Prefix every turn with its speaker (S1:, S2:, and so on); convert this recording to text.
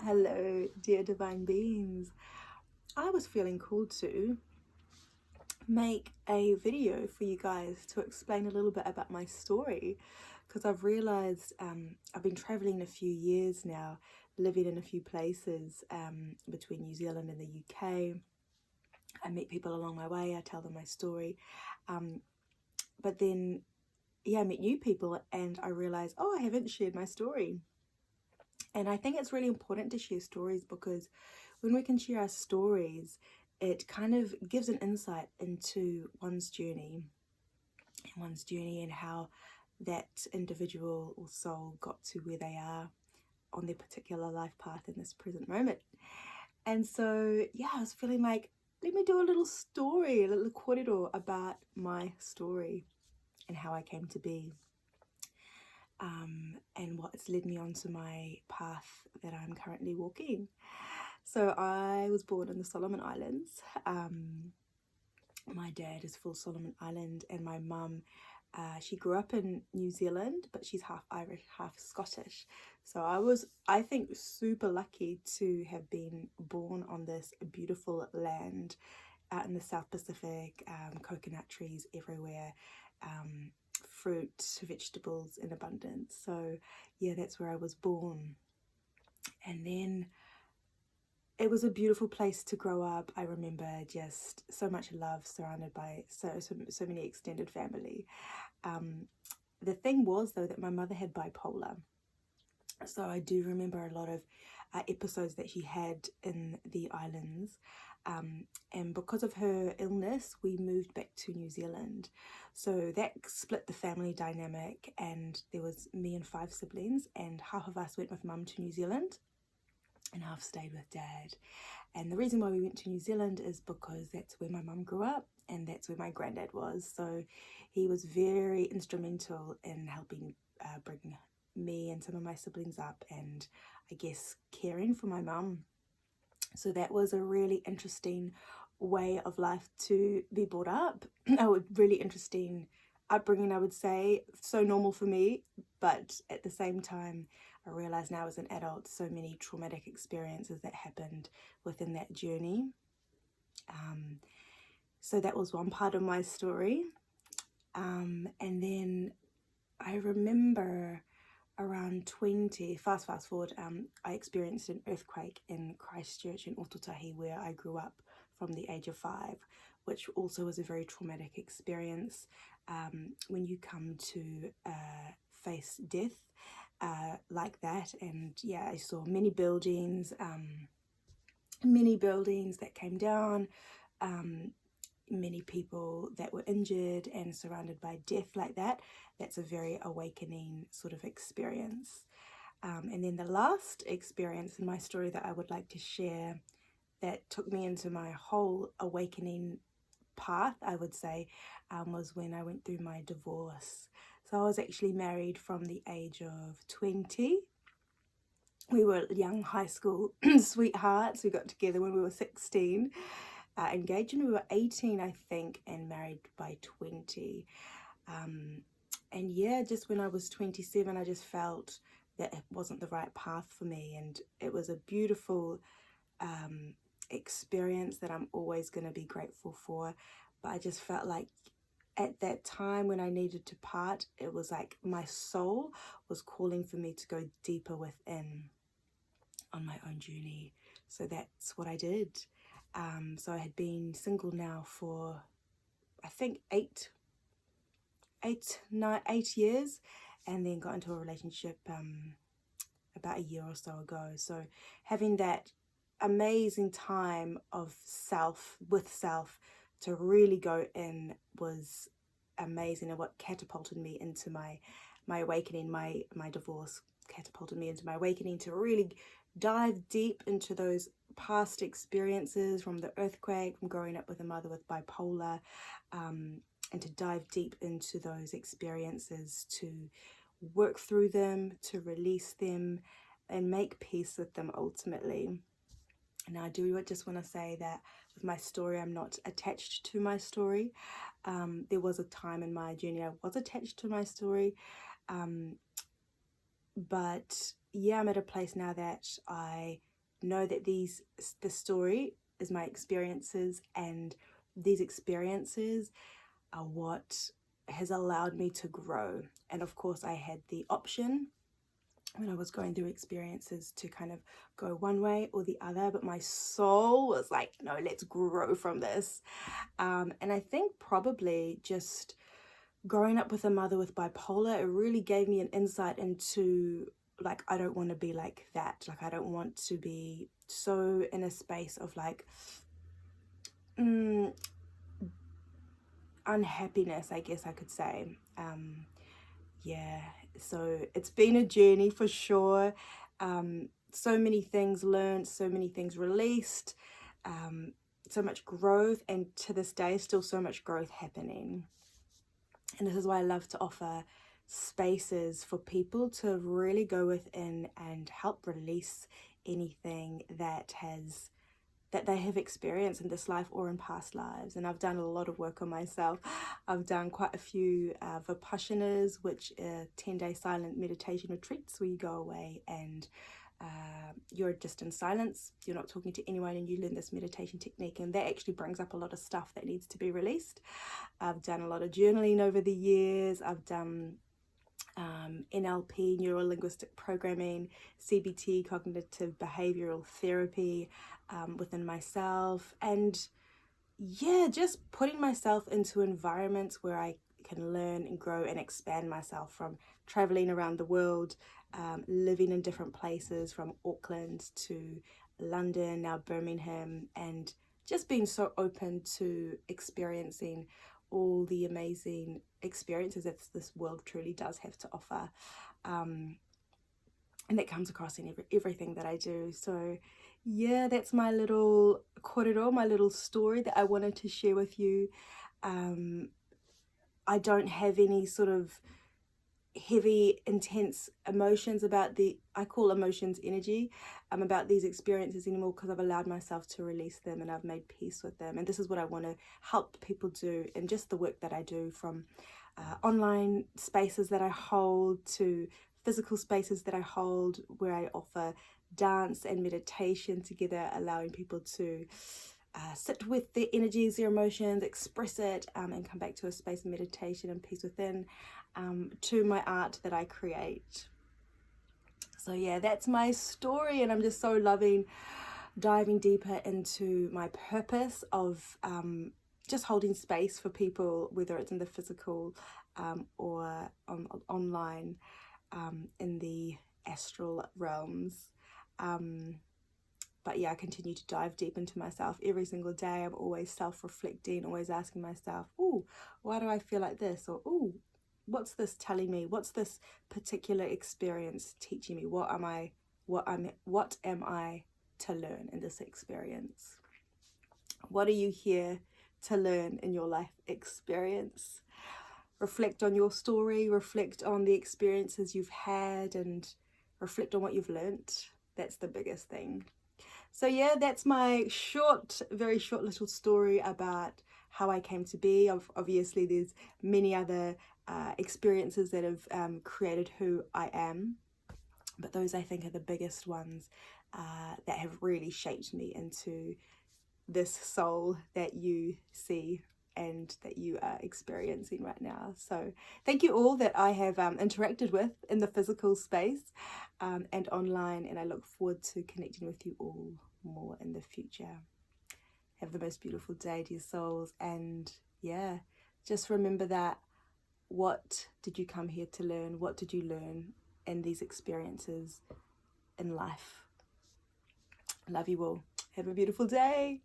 S1: Hello, dear divine beings. I was feeling called to make a video for you guys to explain a little bit about my story because I've realized I've been traveling a few years now, living in a few places between New Zealand and the UK. I meet people along my way, I tell them my story. But then, I meet new people and I realize, oh, I haven't shared my story. And I think it's really important to share stories because when we can share our stories, it kind of gives an insight into one's journey and how that individual or soul got to where they are on their particular life path in this present moment. And so, I was feeling like, let me do a little story, a little corridor about my story and how I came to be. And what's led me onto my path that I'm currently walking. So I was born in the Solomon Islands. My dad is full Solomon Island, and my mum, she grew up in New Zealand, but she's half Irish, half Scottish. So I was, I think, super lucky to have been born on this beautiful land out in the South Pacific, coconut trees everywhere, fruit, vegetables in abundance. So that's where I was born. And then it was a beautiful place to grow up. I remember just so much love, surrounded by so many extended family. The thing was, though, that my mother had bipolar. So I do remember a lot of episodes that she had in the islands. And because of her illness, we moved back to New Zealand. So that split the family dynamic, and there was me and 5 siblings, and half of us went with mum to New Zealand and half stayed with dad. And the reason why we went to New Zealand is because that's where my mum grew up and that's where my granddad was. So he was very instrumental in helping bring me and some of my siblings up, and I guess caring for my mum. So that was a really interesting way of life to be brought up. A really interesting upbringing, I would say. So normal for me, but at the same time, I realise now as an adult, so many traumatic experiences that happened within that journey. So that was one part of my story. And then I remember around 20, fast forward, I experienced an earthquake in Christchurch in Ōtautahi, where I grew up from the age of 5, which also was a very traumatic experience. When you come to face death like that, and I saw many buildings that came down, many people that were injured and surrounded by death like that. That's a very awakening sort of experience. And then the last experience in my story that I would like to share that took me into my whole awakening path, I would say, was when I went through my divorce. So I was actually married from the age of 20. We were young high school sweethearts. We got together when we were 16. Engaged when we were 18, I think, and married by 20. And just when I was 27, I just felt that it wasn't the right path for me, and it was a beautiful experience that I'm always going to be grateful for. But I just felt like at that time when I needed to part, it was like my soul was calling for me to go deeper within on my own journey. So that's what I did. So I had been single now for, I think, 8 years, and then got into a relationship about a year or so ago. So having that amazing time of self to really go in was amazing, and what catapulted me into my awakening. My divorce catapulted me into my awakening to really dive deep into those past experiences, from the earthquake, from growing up with a mother with bipolar, and to dive deep into those experiences, to work through them, to release them, and make peace with them ultimately. And I do just want to say that with my story, I'm not attached to my story. There was a time in my journey I was attached to my story, but I'm at a place now that I know that the story is my experiences, and these experiences are what has allowed me to grow. And of course, I had the option when I was going through experiences to kind of go one way or the other, but my soul was like, no, let's grow from this. And I think probably just growing up with a mother with bipolar, it really gave me an insight into, like, I don't want to be like that. Like, I don't want to be so in a space of like unhappiness, I guess I could say. Yeah, so it's been a journey for sure. So many things learned, so many things released, so much growth, and to this day still so much growth happening. And this is why I love to offer spaces for people to really go within and help release anything that they have experienced in this life or in past lives. And I've done a lot of work on myself. I've done quite a few Vipassanas, which are 10-day silent meditation retreats where you go away and you're just in silence. You're not talking to anyone, and you learn this meditation technique, and that actually brings up a lot of stuff that needs to be released. I've done a lot of journaling over the years. I've done NLP, neuro linguistic programming, CBT, cognitive behavioral therapy, within myself, and yeah, just putting myself into environments where I can learn and grow and expand myself, from traveling around the world, living in different places, from Auckland to London, now Birmingham, and just being so open to experiencing all the amazing experiences that this world truly does have to offer. And that comes across in everything that I do. So yeah, that's my little korero, my little story that I wanted to share with you. I don't have any sort of heavy, intense emotions about I call emotions energy, about these experiences anymore, because I've allowed myself to release them and I've made peace with them. And this is what I want to help people do, and just the work that I do, from online spaces that I hold to physical spaces that I hold, where I offer dance and meditation together, allowing people to sit with their energies, their emotions, express it, and come back to a space of meditation and peace within, to my art that I create. So yeah, that's my story, and I'm just so loving diving deeper into my purpose of just holding space for people, whether it's in the physical or online, in the astral realms. But yeah, I continue to dive deep into myself every single day. I'm always self-reflecting, always asking myself, oh, why do I feel like this? Or, oh, what's this telling me? What's this particular experience teaching me? What am I to learn in this experience? What are you here to learn in your life experience? Reflect on your story, reflect on the experiences you've had, and reflect on what you've learnt. That's the biggest thing. So yeah, that's my very short little story about how I came to be. Obviously, there's many other experiences that have created who I am, but those, I think, are the biggest ones that have really shaped me into this soul that you see and that you are experiencing right now. So thank you all that I have interacted with in the physical space and online, and I look forward to connecting with you all more in the future. Have the most beautiful day, dear souls, and yeah, just remember that, what did you come here to learn? What did you learn in these experiences in life? Love you all. Have a beautiful day.